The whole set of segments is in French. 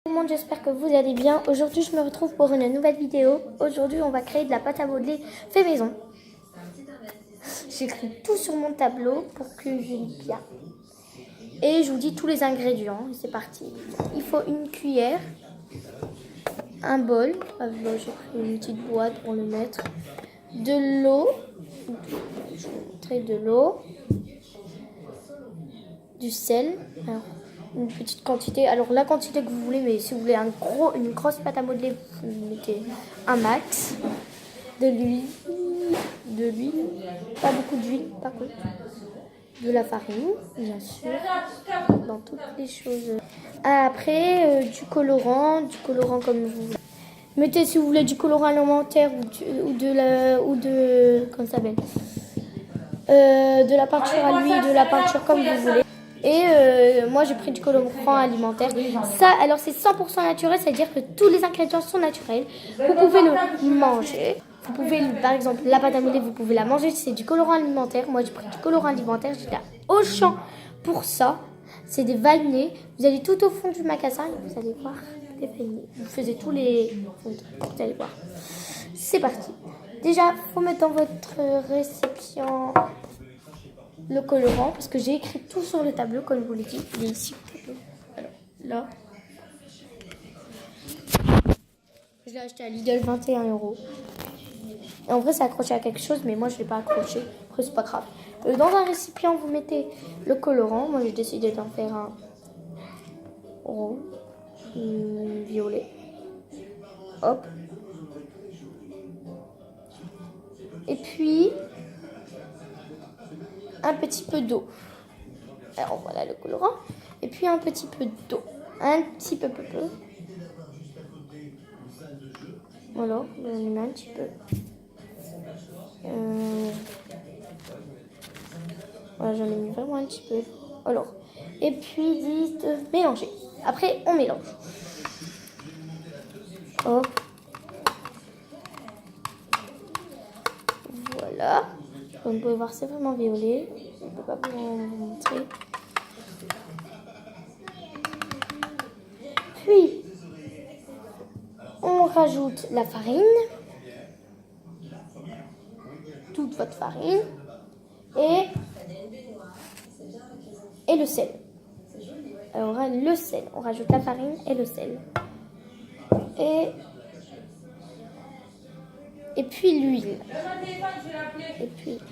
Tout le monde, j'espère que vous allez bien. Aujourd'hui, je me retrouve pour une nouvelle vidéo. Aujourd'hui, on va créer de la pâte à modeler fait maison. J'écris tout sur mon tableau pour que je lis bien. Et je vous dis tous les ingrédients. C'est parti. Il faut une cuillère, un bol. J'ai pris une petite boîte pour le mettre. De l'eau. Je vais vous montrer de l'eau. Du sel. Alors, une petite quantité. Alors la quantité que vous voulez, mais si vous voulez une grosse pâte à modeler, vous mettez un max. De l'huile, pas beaucoup d'huile par contre. De la farine, bien sûr, dans toutes les choses. Après, du colorant comme vous voulez. Mettez si vous voulez du colorant alimentaire de la peinture à l'huile, de la peinture comme vous voulez. Et moi j'ai pris du colorant alimentaire. Ça, alors c'est 100% naturel, c'est-à-dire que tous les ingrédients sont naturels. Vous pouvez le manger. Vous pouvez, par exemple, la pâte à modeler, vous pouvez la manger. C'est du colorant alimentaire. Moi j'ai pris du colorant alimentaire. J'étais à Auchan pour ça. C'est des vanillés. Vous allez tout au fond du magasin et vous allez voir des vanillés. Vous faisiez tous les. Vous allez voir. C'est parti. Déjà, il faut mettre dans votre récipient le colorant, parce que j'ai écrit tout sur le tableau, comme je vous l'ai dit. Il est ici. Alors, là. Je l'ai acheté à Lidl, 21 €. Et en vrai, c'est accroché à quelque chose, mais moi, je ne l'ai pas accroché. Après, c'est pas grave. Dans un récipient, vous mettez le colorant. Moi, j'ai décidé d'en faire un rose, violet. Hop. Et puis, un petit peu d'eau. Alors, voilà le colorant. Et puis, un petit peu d'eau. Un petit peu. Voilà, j'en ai mis un petit peu. Voilà, j'en ai mis vraiment un petit peu. Alors, et puis dites mélanger. Après, on mélange. Hop. Voilà. Comme vous pouvez voir, c'est vraiment violet. Je ne peux pas vous montrer. Puis, on rajoute la farine. Toute votre farine. Et le sel. Alors, le sel. On rajoute la farine et le sel. Et puis l'huile.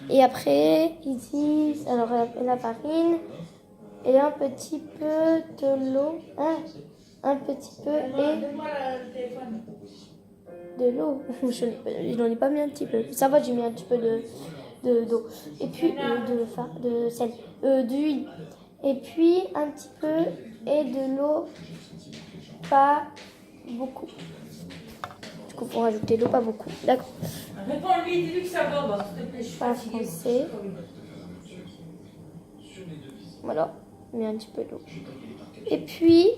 Et après, ils disent, alors la farine et un petit peu de l'eau. Un petit peu et de l'eau. Je n'en ai pas mis un petit peu. Ça va, j'ai mis un petit peu d'eau. Et puis de sel, d'huile. Et puis un petit peu et de l'eau, pas beaucoup. Du coup, pour rajouter l'eau, pas beaucoup. D'accord. Réponds-lui, dis-lui que ça va, Pas français. Voilà, mais un petit peu d'eau. Et puis,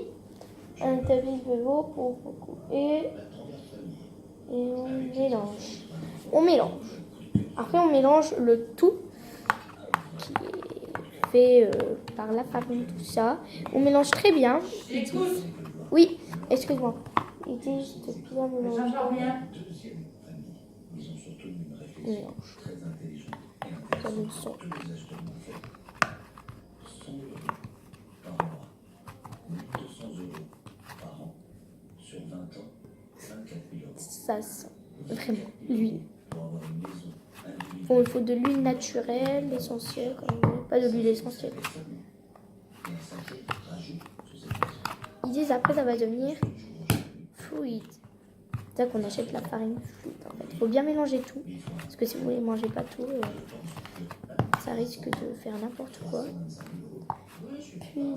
un tamis de l'eau pour beaucoup. Et on mélange. Après, on mélange le tout qui est fait par la farine, tout ça. On mélange très bien. Oui, excuse-moi. Il dit juste bien mélanger. On mélange. Comme une son. Ça sent vraiment l'huile. Bon, il faut de l'huile naturelle, essentielle, pas de l'huile essentielle. Ils disent après ça va devenir fluide. C'est ça qu'on achète la farine fluide en fait. Il faut bien mélanger tout. Parce que si vous ne mangez pas tout, ça risque de faire n'importe quoi. Puis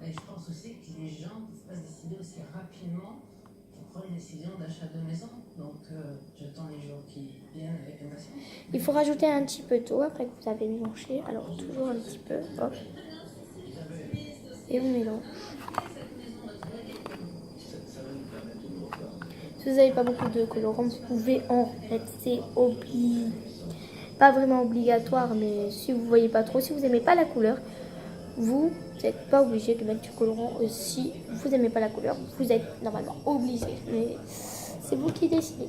je pense aussi que les gens ne peuvent pas se décider aussi rapidement pour prendre une décision d'achat de maison. Donc, j'attends les jours qui viennent avec impatience. Il faut rajouter un petit peu d'eau après que vous avez mélangé. Alors, toujours un petit peu. Hop. Et on mélange. Si vous n'avez pas beaucoup de colorant, vous pouvez en mettre. C'est pas vraiment obligatoire, mais si vous ne voyez pas trop, si vous n'aimez pas la couleur, Vous n'êtes pas obligé de mettre du colorant si vous n'aimez pas la couleur. Vous êtes normalement obligé, mais c'est vous qui décidez.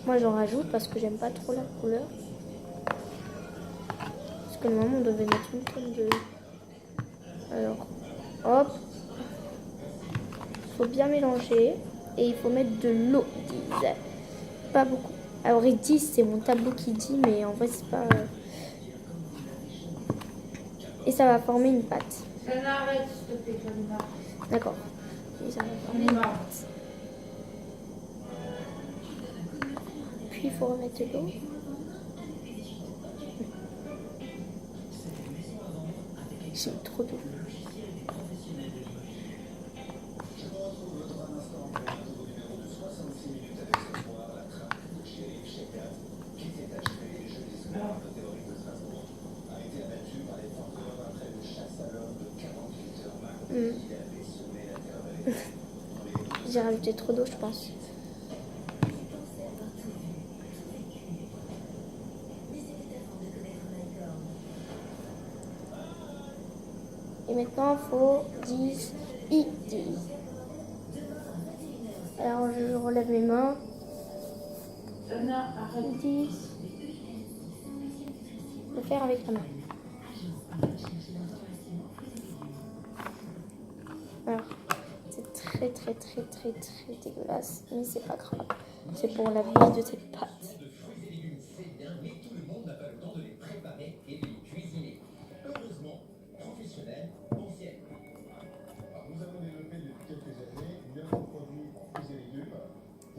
Moi j'en rajoute parce que j'aime pas trop la couleur. Parce que normalement on devait mettre une tonne de... Alors, hop. Il faut bien mélanger. Et il faut mettre de l'eau, ils disent. Pas beaucoup. Alors ils disent, c'est mon tableau qui dit, mais en vrai c'est pas... Et ça va former une pâte. Arrête, s'il te plaît, Kalima. D'accord. Et ça va former une pâte. Puis il faut remettre de l'eau. J'ai mis trop d'eau. J'ai rajouté trop d'eau, je pense. Et maintenant, il faut 10, 10. Alors, je relève mes mains. 10. Le faire avec la main. Alors, c'est très dégueulasse, mais c'est pas grave. C'est pour la vie de cette pâte.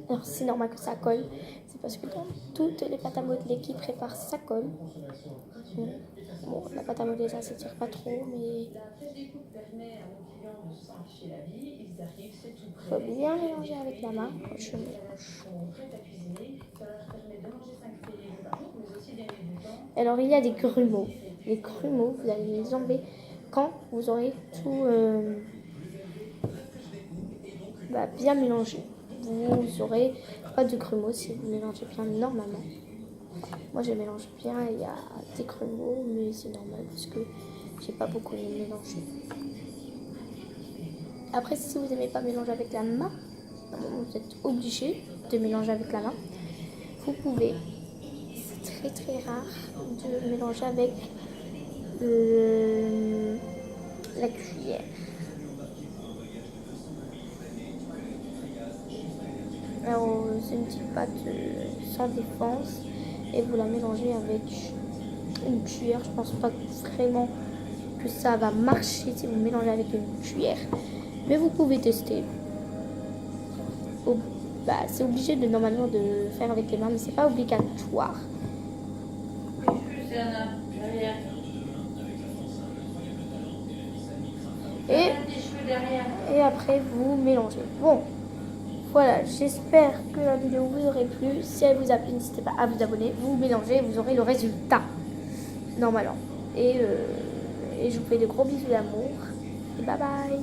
Alors c'est normal que ça colle, c'est parce que dans toutes les pâtes à modeler qui préparent, ça colle. Bon, la pâte à modeler ça s'étire pas trop, mais faut bien mélanger avec la main. Je mélange. Alors il y a des grumeaux. Les grumeaux, vous allez les enlever quand vous aurez tout bien mélangé. Vous aurez pas de grumeaux si vous mélangez bien normalement. Moi je mélange bien, il y a des grumeaux, mais c'est normal parce que j'ai pas beaucoup mélangé. Après, si vous n'aimez pas mélanger avec la main, normalement vous êtes obligé de mélanger avec la main. Vous pouvez, c'est très rare de mélanger avec la cuillère. Alors c'est une petite pâte sans défense et vous la mélangez avec une cuillère. Je pense pas vraiment que ça va marcher si vous mélangez avec une cuillère, mais vous pouvez tester. C'est obligé normalement de faire avec les mains, mais c'est pas obligatoire. Et après vous mélangez. Bon. Voilà, j'espère que la vidéo vous aurait plu. Si elle vous a plu, n'hésitez pas à vous abonner. Vous mélangez, vous aurez le résultat. Normalement. Et je vous fais de gros bisous d'amour. Et bye bye.